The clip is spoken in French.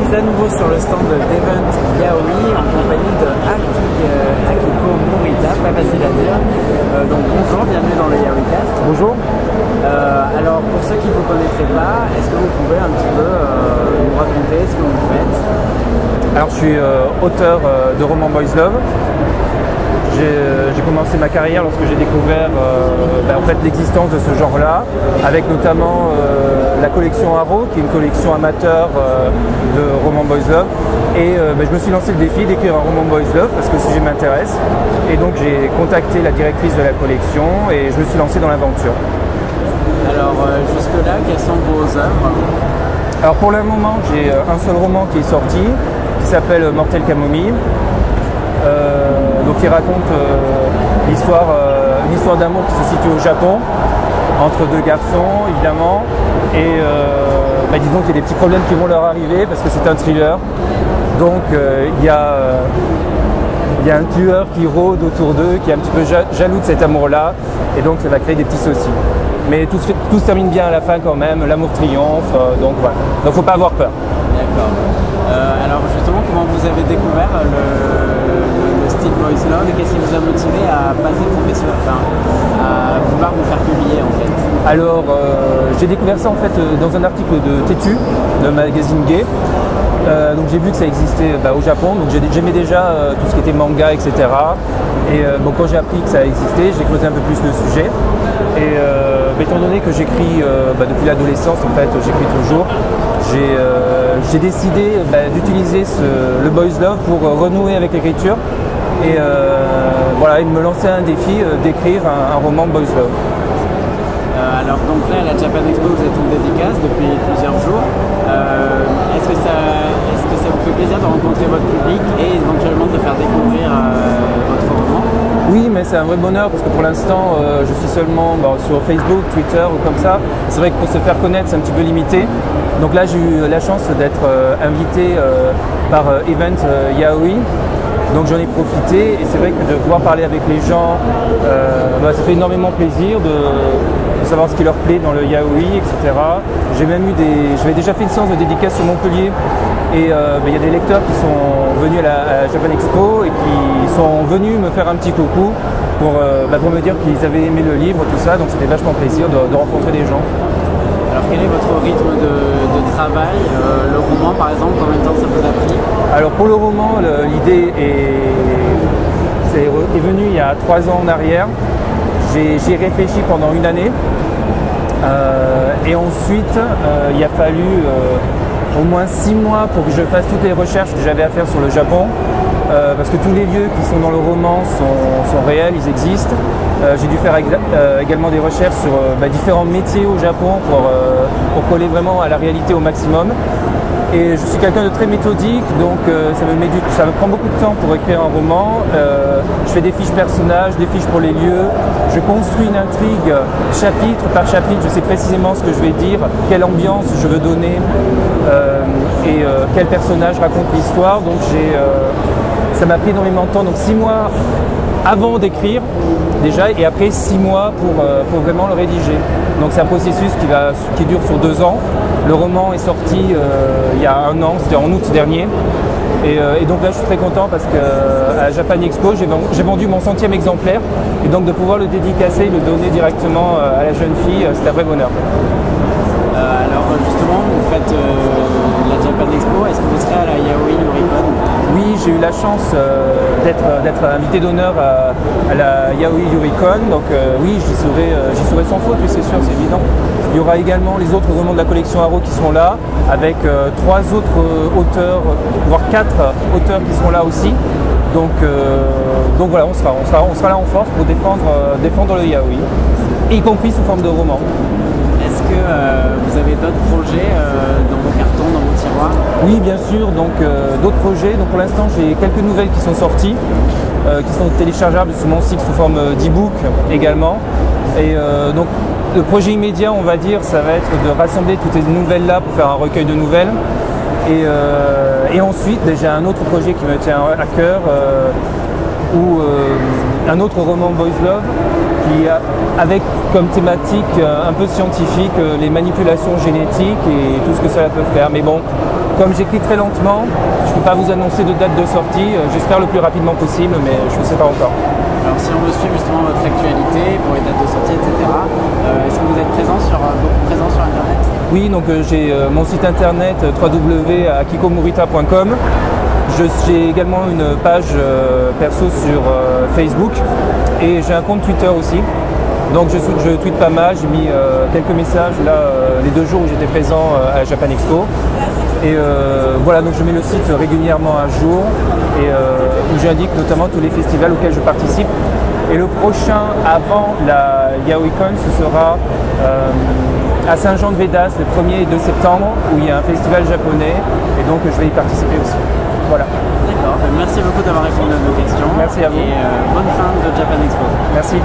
suis à nouveau sur le stand d'Event Yaoi en compagnie de Akiko Morita, pas facile à dire. Donc bonjour, bienvenue dans le Yaoicast. Bonjour. Alors pour ceux qui ne vous connaîtraient pas, est-ce que vous pouvez un petit peu nous raconter ce que vous faites? Alors je suis auteur de romans Boys Love. J'ai commencé ma carrière lorsque j'ai découvert en fait, l'existence de ce genre-là, avec notamment la collection Arrow, qui est une collection amateur de romans Boys Love. Et je me suis lancé le défi d'écrire un roman Boys Love parce que le sujet m'intéresse. Et donc j'ai contacté la directrice de la collection et je me suis lancé dans l'aventure. Alors jusque-là, quelles sont vos œuvres? Alors pour le moment, j'ai un seul roman qui est sorti, qui s'appelle Mortel Camomille. Donc il raconte une histoire d'amour qui se situe au Japon, entre deux garçons évidemment, et disons qu'il y a des petits problèmes qui vont leur arriver parce que c'est un thriller. Donc il y a un tueur qui rôde autour d'eux, qui est un petit peu jaloux de cet amour-là, et donc ça va créer des petits soucis. Mais tout se termine bien à la fin quand même, l'amour triomphe, donc voilà. Donc faut pas avoir peur. D'accord. Alors justement, comment vous avez découvert le style Boys Love et qu'est-ce qui vous a motivé à passer professionnel, à vouloir vous faire publier en fait? Alors j'ai découvert ça en fait dans un article de Tétu, le magazine gay. Donc j'ai vu que ça existait au Japon, donc j'aimais déjà tout ce qui était manga, etc. Et quand j'ai appris que ça existait, j'ai creusé un peu plus le sujet. Et étant donné que j'écris depuis l'adolescence, en fait, j'écris toujours, j'ai décidé d'utiliser le Boys Love pour renouer avec l'écriture et et me lancer un défi d'écrire un roman Boys Love. Alors donc là, à la Japan Expo, vous êtes en dédicace depuis plusieurs jours. Est-ce que ça vous fait plaisir de rencontrer votre public et éventuellement de faire découvrir votre roman? Oui, mais c'est un vrai bonheur parce que pour l'instant, je suis seulement sur Facebook, Twitter ou comme ça. C'est vrai que pour se faire connaître, c'est un petit peu limité. Donc là, j'ai eu la chance d'être invité par Event Yaoi. Donc j'en ai profité et c'est vrai que de pouvoir parler avec les gens, ça fait énormément plaisir de savoir ce qui leur plaît dans le yaoi, etc. J'avais déjà fait une séance de dédicace sur Montpellier et il y a des lecteurs qui sont venus à la Japan Expo et qui sont venus me faire un petit coucou pour me dire qu'ils avaient aimé le livre, tout ça, donc c'était vachement plaisir de rencontrer des gens. Alors quel est votre rythme de travail? Le roman par exemple, combien de temps ça vous a pris? Alors pour le roman, l'idée est venue il y a 3 ans en arrière. J'y ai réfléchi pendant une année et ensuite il a fallu au moins 6 mois pour que je fasse toutes les recherches que j'avais à faire sur le Japon parce que tous les lieux qui sont dans le roman sont réels, ils existent. J'ai dû faire également des recherches sur différents métiers au Japon pour coller vraiment à la réalité au maximum. Et je suis quelqu'un de très méthodique, donc ça me prend beaucoup de temps pour écrire un roman. Je fais des fiches personnages, des fiches pour les lieux. Je construis une intrigue chapitre par chapitre. Je sais précisément ce que je vais dire, quelle ambiance je veux donner et quel personnage raconte l'histoire. Donc ça m'a pris énormément de temps, donc 6 mois avant d'écrire déjà et après 6 mois pour vraiment le rédiger. Donc c'est un processus qui dure sur 2 ans. Le roman est sorti il y a 1 an, c'était en août dernier. Et donc là je suis très content parce qu'à la Japan Expo j'ai vendu mon 100e exemplaire et donc de pouvoir le dédicacer, le donner directement à la jeune fille, c'est un vrai bonheur. Alors justement, vous faites la Japan Expo, est-ce que vous serez à la Yaoi Yuricon? Oui, j'ai eu la chance d'être invité d'honneur à la Yaoi Yuricon, donc oui, j'y serai sans faute, oui c'est sûr, c'est évident. Il y aura également les autres romans de la collection Arrow qui seront là, avec 3 autres auteurs, voire 4 auteurs qui seront là aussi. Donc voilà, on sera là en force pour défendre le yaoi, y compris sous forme de roman. Est-ce que vous avez d'autres projets dans vos cartons, dans vos tiroirs? Oui, bien sûr, donc d'autres projets. Donc pour l'instant, j'ai quelques nouvelles qui sont sorties, qui sont téléchargeables sur mon site sous forme d'e-book également. Et donc le projet immédiat, on va dire, ça va être de rassembler toutes ces nouvelles-là pour faire un recueil de nouvelles. Et ensuite, j'ai un autre projet qui me tient à cœur, un autre roman Boys Love, qui a avec comme thématique un peu scientifique les manipulations génétiques et tout ce que ça peut faire. Mais bon, Comme j'écris très lentement, je ne peux pas vous annoncer de date de sortie. J'espère le plus rapidement possible, mais je ne sais pas encore. Alors si on veut suivre justement votre actualité pour les dates de sortie, etc., est-ce que vous êtes beaucoup présent sur Internet? Oui, donc j'ai mon site internet www.akikomurita.com. J'ai également une page perso sur Facebook et j'ai un compte Twitter aussi. Donc je tweete pas mal, j'ai mis quelques messages là les 2 jours où j'étais présent à la Japan Expo. Et voilà, donc je mets le site régulièrement à jour et où j'indique notamment tous les festivals auxquels je participe. Et le prochain avant la YaoiCon, ce sera à Saint-Jean-de-Védas le 1er et 2 septembre où il y a un festival japonais et donc je vais y participer aussi. Voilà. D'accord, merci beaucoup d'avoir répondu à nos questions. Merci à vous. Et bonne fin de Japan Expo. Merci.